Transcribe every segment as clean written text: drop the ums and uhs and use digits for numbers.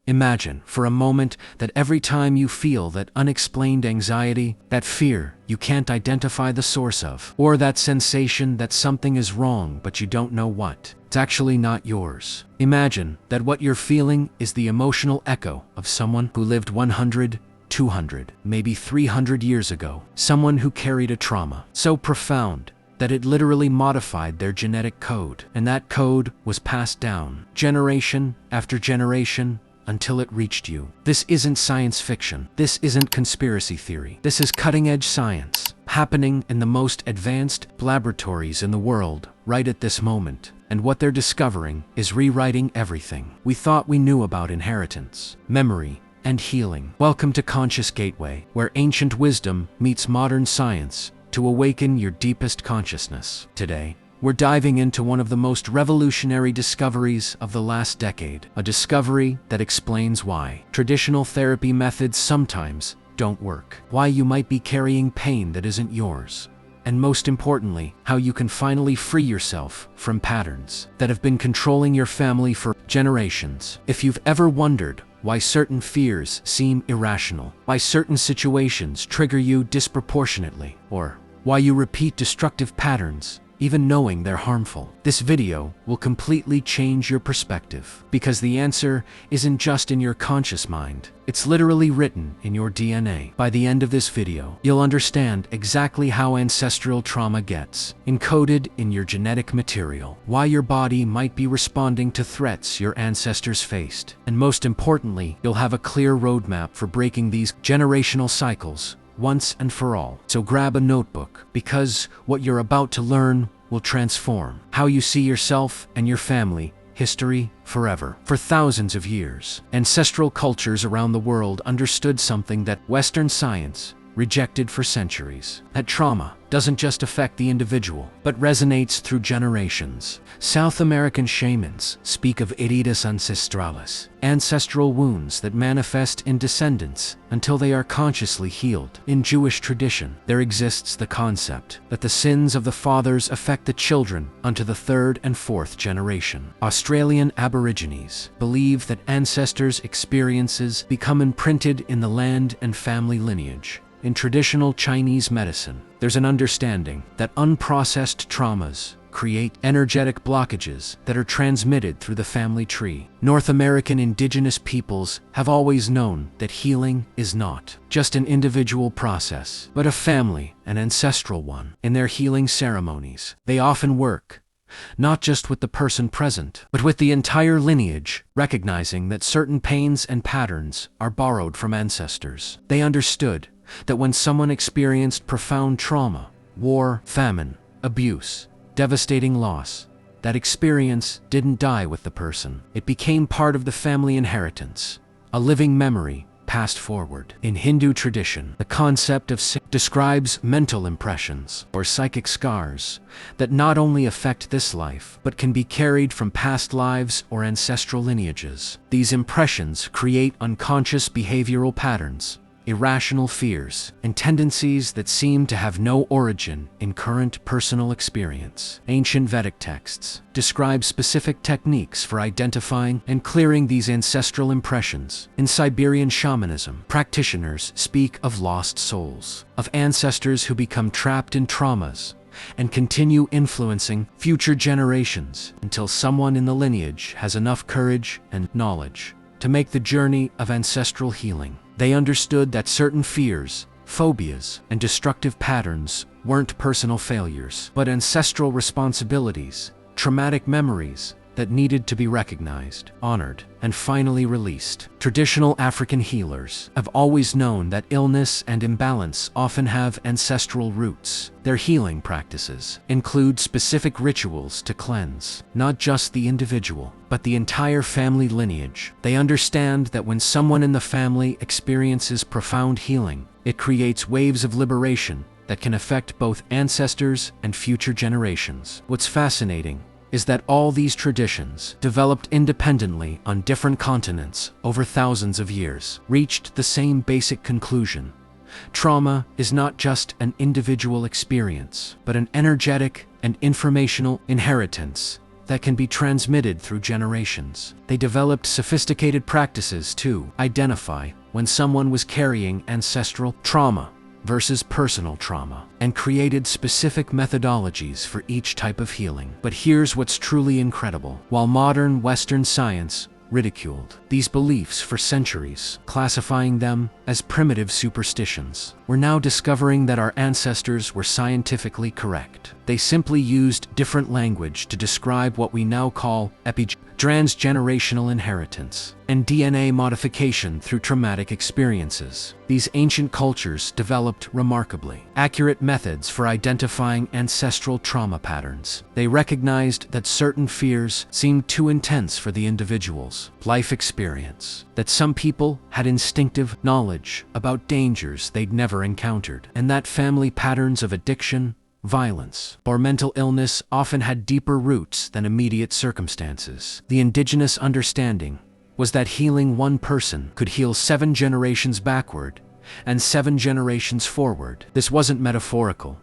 Imagine, for a moment, that every time you feel that unexplained anxiety, that fear you can't identify the source of, or that sensation that something is wrong but you don't know what, it's actually not yours. Imagine that what you're feeling is the emotional echo of someone who lived 100, 200, maybe 300 years ago. Someone who carried a trauma so profound that it literally modified their genetic code. And that code was passed down, generation after generation, until it reached you. This isn't science fiction. This isn't conspiracy theory. This is cutting-edge science, happening in the most advanced laboratories in the world right at this moment. And what they're discovering is rewriting everything we thought we knew about inheritance, memory, and healing. Welcome to Conscious Gateway, where ancient wisdom meets modern science to awaken your deepest consciousness. Today, we're diving into one of the most revolutionary discoveries of the last decade, a discovery that explains why traditional therapy methods sometimes don't work, why you might be carrying pain that isn't yours, and most importantly, how you can finally free yourself from patterns that have been controlling your family for generations. If you've ever wondered why certain fears seem irrational, why certain situations trigger you disproportionately, or why you repeat destructive patterns even knowing they're harmful, this video will completely change your perspective, because the answer isn't just in your conscious mind, it's literally written in your DNA. By the end of this video, you'll understand exactly how ancestral trauma gets encoded in your genetic material, why your body might be responding to threats your ancestors faced, and most importantly, you'll have a clear roadmap for breaking these generational cycles once and for all. So grab a notebook, because what you're about to learn will transform how you see yourself and your family history forever. For thousands of years, ancestral cultures around the world understood something that Western science rejected for centuries: that trauma doesn't just affect the individual, but resonates through generations. South American shamans speak of heridas ancestrales, ancestral wounds that manifest in descendants until they are consciously healed. In Jewish tradition, there exists the concept that the sins of the fathers affect the children unto the third and fourth generation. Australian Aborigines believe that ancestors' experiences become imprinted in the land and family lineage. In traditional Chinese medicine, there's an understanding that unprocessed traumas create energetic blockages that are transmitted through the family tree. North American indigenous peoples have always known that healing is not just an individual process, but a family and ancestral one. In their healing ceremonies, they often work not just with the person present, but with the entire lineage, recognizing that certain pains and patterns are borrowed from ancestors. They understood that when someone experienced profound trauma, war, famine, abuse, devastating loss, that experience didn't die with the person. It became part of the family inheritance, a living memory passed forward. In Hindu tradition, the concept of sick describes mental impressions or psychic scars that not only affect this life, but can be carried from past lives or ancestral lineages. These impressions create unconscious behavioral patterns, irrational fears, and tendencies that seem to have no origin in current personal experience. Ancient Vedic texts describe specific techniques for identifying and clearing these ancestral impressions. In Siberian shamanism, practitioners speak of lost souls, of ancestors who become trapped in traumas and continue influencing future generations until someone in the lineage has enough courage and knowledge to make the journey of ancestral healing. They understood that certain fears, phobias, and destructive patterns weren't personal failures, but ancestral responsibilities, traumatic memories that needed to be recognized, honored, and finally released. Traditional African healers have always known that illness and imbalance often have ancestral roots. Their healing practices include specific rituals to cleanse not just the individual, but the entire family lineage. They understand that when someone in the family experiences profound healing, it creates waves of liberation that can affect both ancestors and future generations. What's fascinating is that all these traditions, developed independently on different continents over thousands of years, reached the same basic conclusion: trauma is not just an individual experience, but an energetic and informational inheritance that can be transmitted through generations. They developed sophisticated practices to identify when someone was carrying ancestral trauma versus personal trauma, and created specific methodologies for each type of healing. But here's what's truly incredible. While modern Western science ridiculed these beliefs for centuries, classifying them as primitive superstitions, we're now discovering that our ancestors were scientifically correct. They simply used different language to describe what we now call transgenerational inheritance and DNA modification through traumatic experiences. These ancient cultures developed remarkably accurate methods for identifying ancestral trauma patterns. They recognized that certain fears seemed too intense for the individual's life experience, that some people had instinctive knowledge about dangers they'd never encountered, and that family patterns of addiction, violence, or mental illness often had deeper roots than immediate circumstances. The indigenous understanding was that healing one person could heal 7 generations backward and 7 generations forward. This wasn't metaphorical.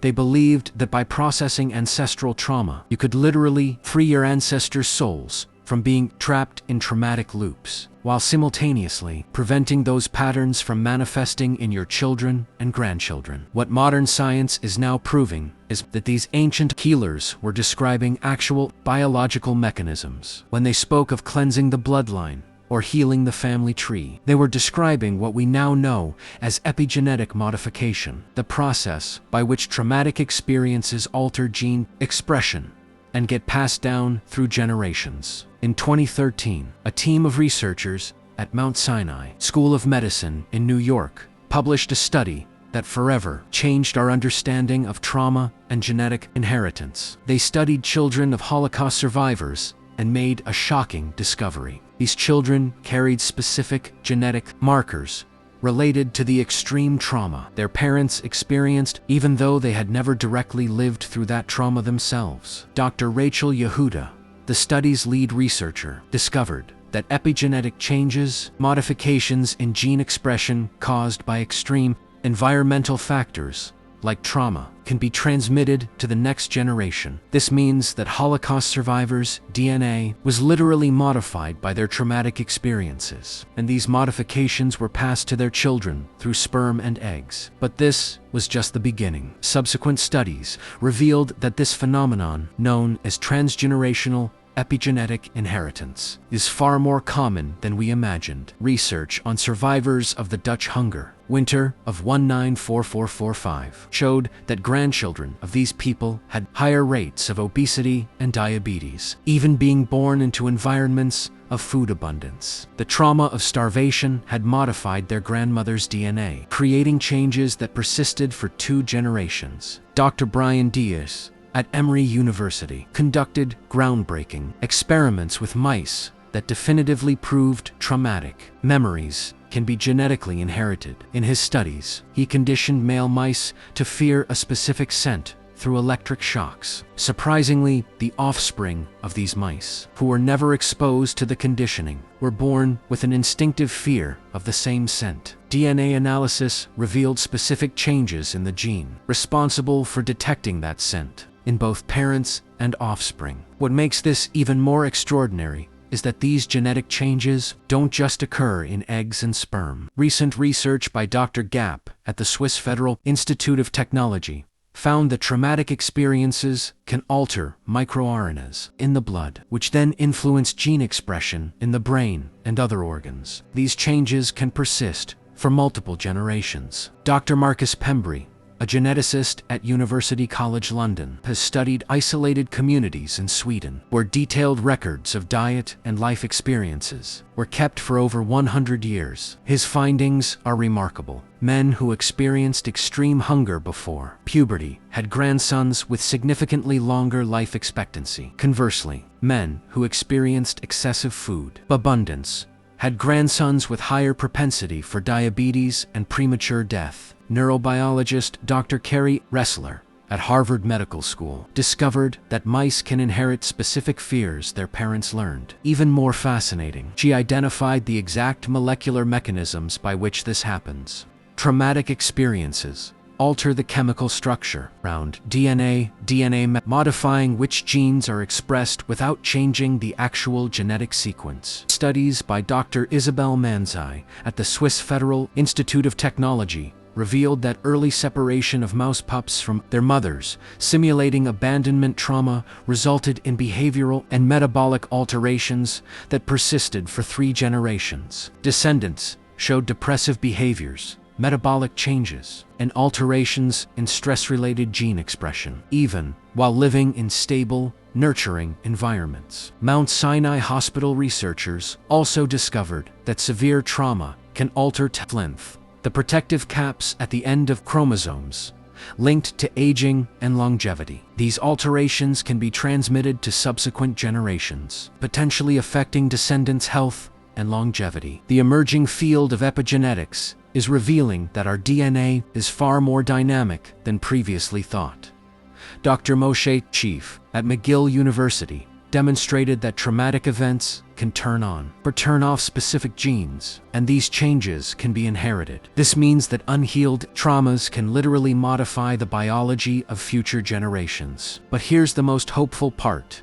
They believed that by processing ancestral trauma, you could literally free your ancestors' souls from being trapped in traumatic loops, while simultaneously preventing those patterns from manifesting in your children and grandchildren. What modern science is now proving is that these ancient healers were describing actual biological mechanisms. When they spoke of cleansing the bloodline or healing the family tree, they were describing what we now know as epigenetic modification, the process by which traumatic experiences alter gene expression and get passed down through generations. In 2013, a team of researchers at Mount Sinai School of Medicine in New York published a study that forever changed our understanding of trauma and genetic inheritance. They studied children of Holocaust survivors and made a shocking discovery. These children carried specific genetic markers related to the extreme trauma their parents experienced, even though they had never directly lived through that trauma themselves. Dr. Rachel Yehuda, the study's lead researcher, discovered that epigenetic changes, modifications in gene expression caused by extreme environmental factors like trauma, can be transmitted to the next generation. This means that Holocaust survivors' DNA was literally modified by their traumatic experiences, and these modifications were passed to their children through sperm and eggs. But this was just the beginning. Subsequent studies revealed that this phenomenon, known as transgenerational epigenetic inheritance, is far more common than we imagined. Research on survivors of the Dutch hunger winter of 1944-45 showed that grandchildren of these people had higher rates of obesity and diabetes, even being born into environments of food abundance. The trauma of starvation had modified their grandmother's DNA, creating changes that persisted for 2 generations. Dr. Brian Diaz at Emory University conducted groundbreaking experiments with mice that definitively proved traumatic memories can be genetically inherited. In his studies, he conditioned male mice to fear a specific scent through electric shocks. Surprisingly, the offspring of these mice, who were never exposed to the conditioning, were born with an instinctive fear of the same scent. DNA analysis revealed specific changes in the gene responsible for detecting that scent in both parents and offspring. What makes this even more extraordinary is that these genetic changes don't just occur in eggs and sperm. Recent research by Dr. Gap at the Swiss Federal Institute of Technology found that traumatic experiences can alter microRNAs in the blood, which then influence gene expression in the brain and other organs. These changes can persist for multiple generations. Dr. Marcus Pembry, a geneticist at University College London, has studied isolated communities in Sweden where detailed records of diet and life experiences were kept for over 100 years. His findings are remarkable. Men who experienced extreme hunger before puberty had grandsons with significantly longer life expectancy. Conversely, men who experienced excessive food abundance had grandsons with higher propensity for diabetes and premature death. Neurobiologist Dr. Carrie Ressler at Harvard Medical School discovered that mice can inherit specific fears their parents learned. Even more fascinating, she identified the exact molecular mechanisms by which this happens. Traumatic experiences alter the chemical structure around DNA modifying which genes are expressed without changing the actual genetic sequence. Studies by Dr. Isabel Manzai at the Swiss Federal Institute of Technology revealed that early separation of mouse pups from their mothers, simulating abandonment trauma, resulted in behavioral and metabolic alterations that persisted for 3 generations. Descendants showed depressive behaviors, metabolic changes, and alterations in stress-related gene expression, even while living in stable, nurturing environments. Mount Sinai Hospital researchers also discovered that severe trauma can alter length, the protective caps at the end of chromosomes, linked to aging and longevity. These alterations can be transmitted to subsequent generations, potentially affecting descendants' health and longevity. The emerging field of epigenetics is revealing that our DNA is far more dynamic than previously thought. Dr. Moshe Chief at McGill University demonstrated that traumatic events can turn on or turn off specific genes, and these changes can be inherited. This means that unhealed traumas can literally modify the biology of future generations. But here's the most hopeful part.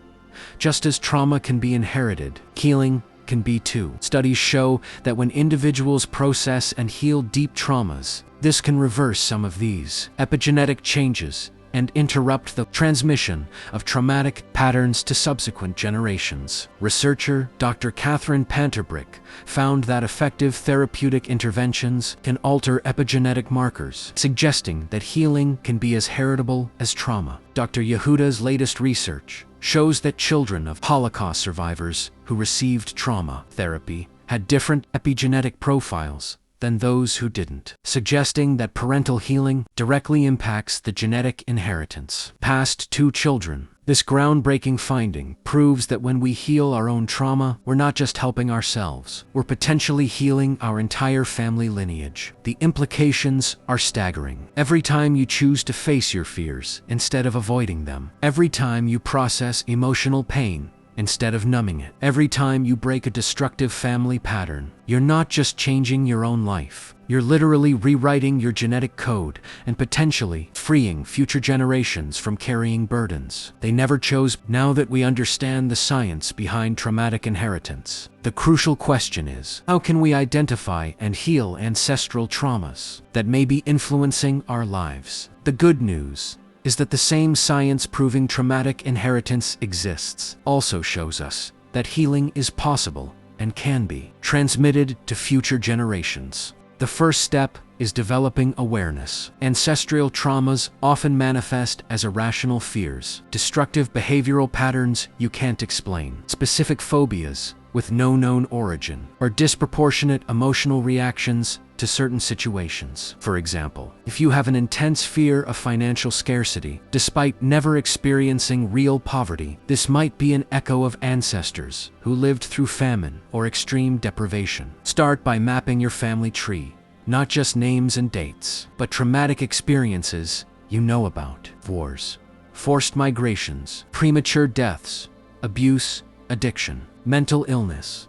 Just as trauma can be inherited, healing can be too. Studies show that when individuals process and heal deep traumas, this can reverse some of these epigenetic changes and interrupt the transmission of traumatic patterns to subsequent generations. Researcher Dr. Catherine Panterbrick found that effective therapeutic interventions can alter epigenetic markers, suggesting that healing can be as heritable as trauma. Dr. Yehuda's latest research shows that children of Holocaust survivors who received trauma therapy had different epigenetic profiles than those who didn't, suggesting that parental healing directly impacts the genetic inheritance passed to children. This groundbreaking finding proves that when we heal our own trauma, we're not just helping ourselves, we're potentially healing our entire family lineage. The implications are staggering. Every time you choose to face your fears instead of avoiding them, every time you process emotional pain instead of numbing it, every time you break a destructive family pattern, you're not just changing your own life, you're literally rewriting your genetic code and potentially freeing future generations from carrying burdens they never chose. Now that we understand the science behind traumatic inheritance, the crucial question is, how can we identify and heal ancestral traumas that may be influencing our lives? The good news is that the same science proving traumatic inheritance exists also shows us that healing is possible and can be transmitted to future generations. The first step is developing awareness. Ancestral traumas often manifest as irrational fears, destructive behavioral patterns you can't explain, specific phobias with no known origin, or disproportionate emotional reactions to certain situations. For example, if you have an intense fear of financial scarcity, despite never experiencing real poverty, this might be an echo of ancestors who lived through famine or extreme deprivation. Start by mapping your family tree, not just names and dates, but traumatic experiences you know about. Wars, forced migrations, premature deaths, abuse, addiction, mental illness.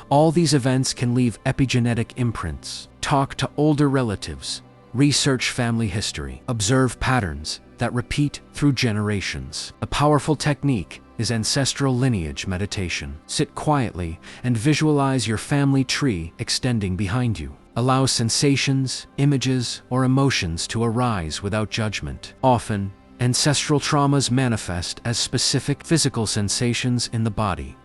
All these events can leave epigenetic imprints. Talk to older relatives, research family history, observe patterns that repeat through generations. A powerful technique is ancestral lineage meditation. Sit quietly and visualize your family tree extending behind you. Allow sensations, images, or emotions to arise without judgment. Often, ancestral traumas manifest as specific physical sensations in the body: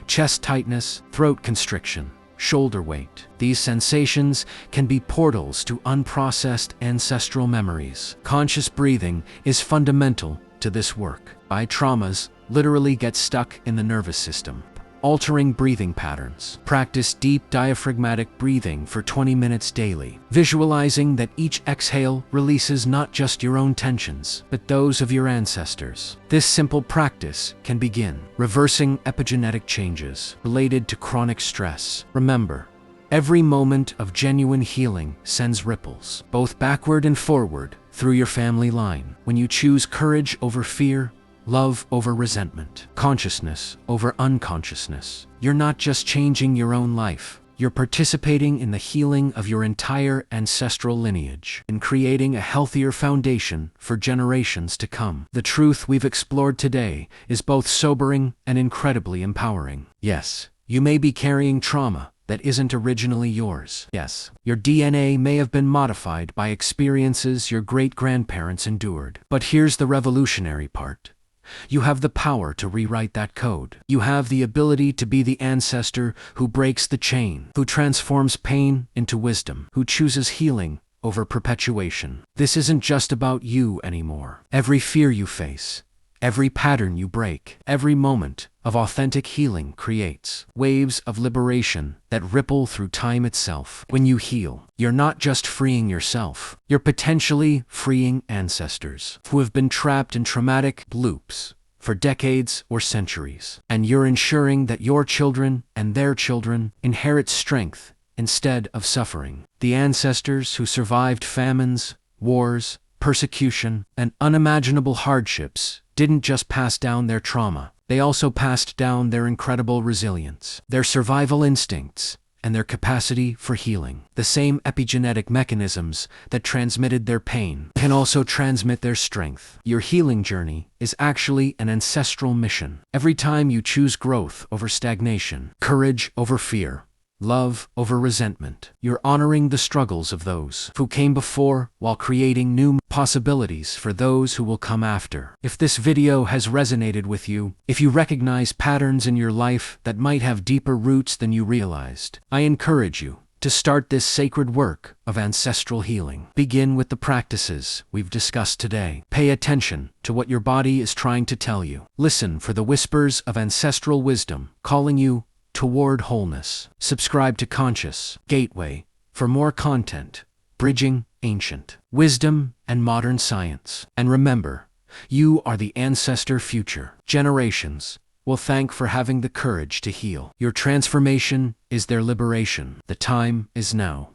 chest tightness, throat constriction, shoulder weight. These sensations can be portals to unprocessed ancestral memories. Conscious breathing is fundamental to this work. Traumas literally get stuck in the nervous system. Altering breathing patterns. Practice deep diaphragmatic breathing for 20 minutes daily, visualizing that each exhale releases not just your own tensions, but those of your ancestors. This simple practice can begin reversing epigenetic changes related to chronic stress. Remember, every moment of genuine healing sends ripples, both backward and forward, through your family line. When you choose courage over fear, love over resentment, consciousness over unconsciousness, you're not just changing your own life, you're participating in the healing of your entire ancestral lineage and creating a healthier foundation for generations to come. The truth we've explored today is both sobering and incredibly empowering. Yes, you may be carrying trauma that isn't originally yours. Yes, your DNA may have been modified by experiences your great-grandparents endured. But here's the revolutionary part. You have the power to rewrite that code. You have the ability to be the ancestor who breaks the chain, who transforms pain into wisdom, who chooses healing over perpetuation. This isn't just about you anymore. Every fear you face, every pattern you break, every moment of authentic healing creates waves of liberation that ripple through time itself. When you heal, you're not just freeing yourself, you're potentially freeing ancestors who have been trapped in traumatic loops for decades or centuries. And you're ensuring that your children and their children inherit strength instead of suffering. The ancestors who survived famines, wars, persecution, and unimaginable hardships didn't just pass down their trauma, they also passed down their incredible resilience, their survival instincts, and their capacity for healing. The same epigenetic mechanisms that transmitted their pain can also transmit their strength. Your healing journey is actually an ancestral mission. Every time you choose growth over stagnation, courage over fear, love over resentment, you're honoring the struggles of those who came before while creating new possibilities for those who will come after. If this video has resonated with you, if you recognize patterns in your life that might have deeper roots than you realized, I encourage you to start this sacred work of ancestral healing. Begin with the practices we've discussed today. Pay attention to what your body is trying to tell you. Listen for the whispers of ancestral wisdom calling you toward wholeness. Subscribe to Conscious Gateway for more content, bridging ancient wisdom and modern science. And remember, you are the ancestor future generations will thank for having the courage to heal. Your transformation is their liberation. The time is now.